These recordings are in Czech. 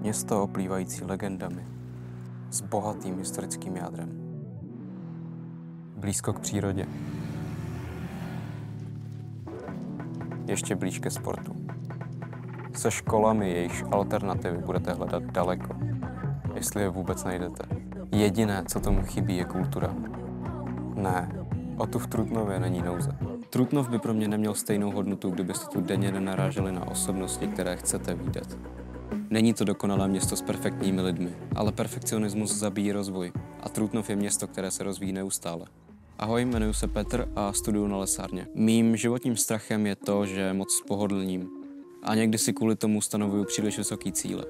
Město oplývající legendami, s bohatým historickým jádrem. Blízko k přírodě. Ještě blíž ke sportu. Se školami, jejichž alternativy budete hledat daleko, jestli je vůbec najdete. Jediné, co tomu chybí, je kultura. Ne, o tu v Trutnově není nouze. Trutnov by pro mě neměl stejnou hodnotu, kdybyste tu denně nenaráželi na osobnosti, které chcete vídat. Není to dokonalé město s perfektními lidmi, ale perfekcionismus zabíjí rozvoj a Trutnov je město, které se rozvíjí neustále. Ahoj, jmenuji se Petr a studuju na lesárně. Mým životním strachem je to, že moc spohodlním a někdy si kvůli tomu stanovuju příliš vysoký cíle.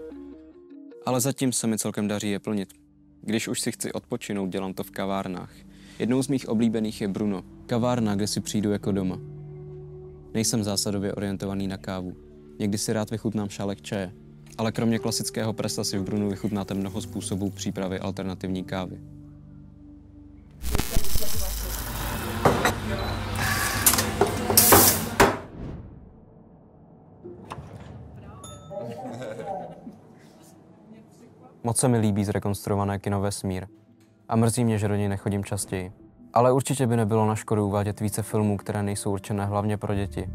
Ale zatím se mi celkem daří je plnit. Když už si chci odpočinout, dělám to v kavárnách. Jednou z mých oblíbených je Bruno, kavárna, kde si přijdu jako doma. Nejsem zásadově orientovaný na kávu. Někdy si rád vychutnám šálek čaje. Ale kromě klasického presa si v Brunu vychutnáte mnoho způsobů přípravy alternativní kávy. Moc se mi líbí zrekonstruované kino Vesmír. A mrzí mě, že do něj nechodím častěji. Ale určitě by nebylo na škodu uvádět více filmů, které nejsou určené hlavně pro děti.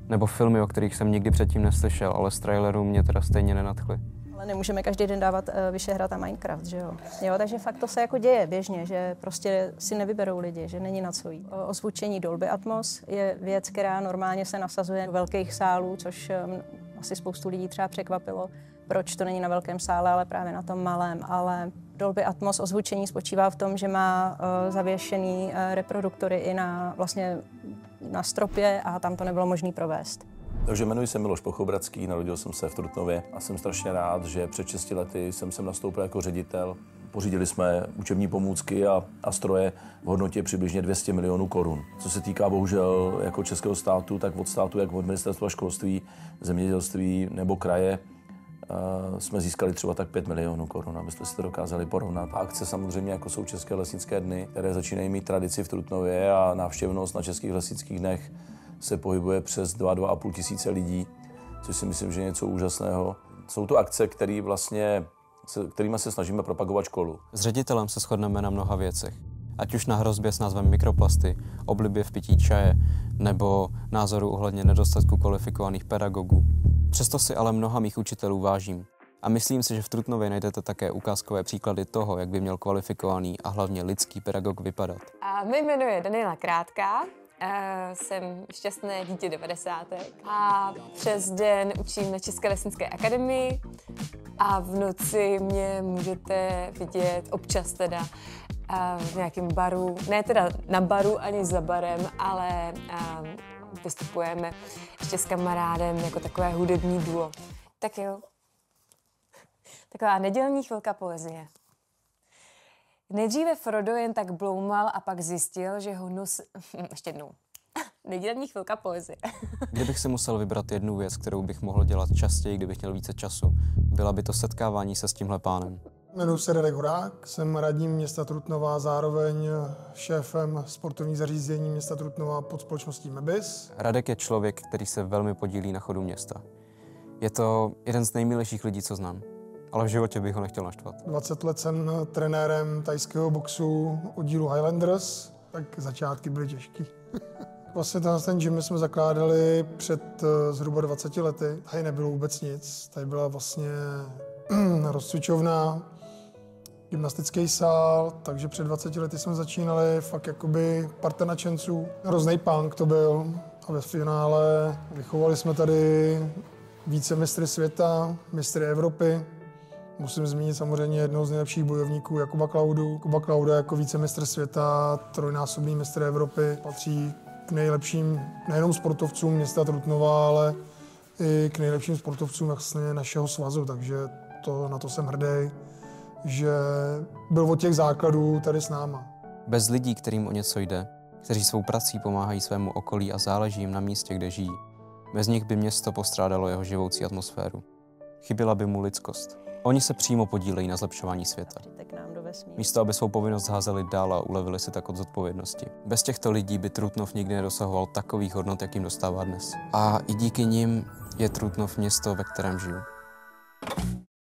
Nebo filmy, o kterých jsem nikdy předtím neslyšel, ale z trailerů mě teda stejně nenadchly. Ale nemůžeme každý den dávat Vyšehrad a Minecraft, že jo? Takže fakt to se jako děje běžně, že prostě si nevyberou lidi, že není na co jít. Ozvučení Dolby Atmos je věc, která normálně se nasazuje do velkých sálů, což asi spoustu lidí třeba překvapilo, proč to není na velkém sále, ale právě na tom malém. Ale Dolby Atmos ozvučení spočívá v tom, že má zavěšený reproduktory i na stropě a tam to nebylo možné provést. Takže jmenuji se Miloš Pochobradský, narodil jsem se v Trutnově a jsem strašně rád, že před 6 lety jsem sem nastoupil jako ředitel. Pořídili jsme učební pomůcky a stroje v hodnotě přibližně 200 milionů korun. Co se týká bohužel jako českého státu, tak od státu, jak od ministerstva školství, zemědělství nebo kraje, jsme získali třeba tak 5 milionů korun, abyste si to dokázali porovnat. A akce samozřejmě, jako jsou České lesnické dny, které začínají mít tradici v Trutnově a návštěvnost na Českých lesnických dnech se pohybuje přes 2–2,5 tisíce lidí, což si myslím, že je něco úžasného. Jsou to akce, kterými se snažíme propagovat školu. S ředitelem se shodneme na mnoha věcech. Ať už na hrozbě s názvem mikroplasty, oblibě v pití čaje, nebo názoru ohledně nedostatku kvalifikovaných pedagogů. Přesto si ale mnoha mých učitelů vážím. A myslím si, že v Trutnově najdete také ukázkové příklady toho, jak by měl kvalifikovaný a hlavně lidský pedagog vypadat. A mě jmenuje Daniela Krátká, jsem šťastné dítě 90. a přes den učím na České lesnické akademii a v noci mě můžete vidět občas teda v nějakém baru, ne teda na baru ani za barem, ale vystupujeme ještě s kamarádem jako takové hudební duo. Tak jo. Taková nedělní chvilka poezie. Nejdříve Frodo jen tak bloumal a pak zjistil, že ho ještě jednou. Nedělní chvilka poezie. Kdybych si musel vybrat jednu věc, kterou bych mohl dělat častěji, kdybych měl více času, byla by to setkávání se s tímhle pánem. Jmenuji se Radek Horák, jsem radním města Trutnova, zároveň šéfem sportovních zařízení města Trutnova pod společností MEBIS. Radek je člověk, který se velmi podílí na chodu města. Je to jeden z nejmilejších lidí, co znám, ale v životě bych ho nechtěl naštvat. 20 let jsem trenérem thajského boxu oddílu Highlanders, tak začátky byly těžký. Vlastně ten gym jsme zakládali před zhruba 20 lety. Tady nebylo vůbec nic, tady byla vlastně rozcvičovna, gymnastický sál, takže před 20 lety jsme začínali fakt jakoby parta nadšenců. Hroznej punk to byl a ve finále vychovali jsme tady více mistry světa, mistry Evropy. Musím zmínit samozřejmě jednoho z nejlepších bojovníků, Jakuba Klaudu. Kuba Klauda jako vícemistr světa, trojnásobný mistr Evropy, patří k nejlepším nejenom sportovcům města Trutnova, ale i k nejlepším sportovcům vlastně našeho svazu, takže na to jsem hrdý, že byl od těch základů tady s náma. Bez lidí, kterým o něco jde, kteří svou prací pomáhají svému okolí a záleží jim na místě, kde žijí, bez nich by město postrádalo jeho živoucí atmosféru. Chyběla by mu lidskost. Oni se přímo podílejí na zlepšování světa. Místo, aby svou povinnost házeli dál a ulevili si tak od zodpovědnosti. Bez těchto lidí by Trutnov nikdy nedosahoval takových hodnot, jakým dostává dnes. A i díky nim je Trutnov město, ve kterém žiju.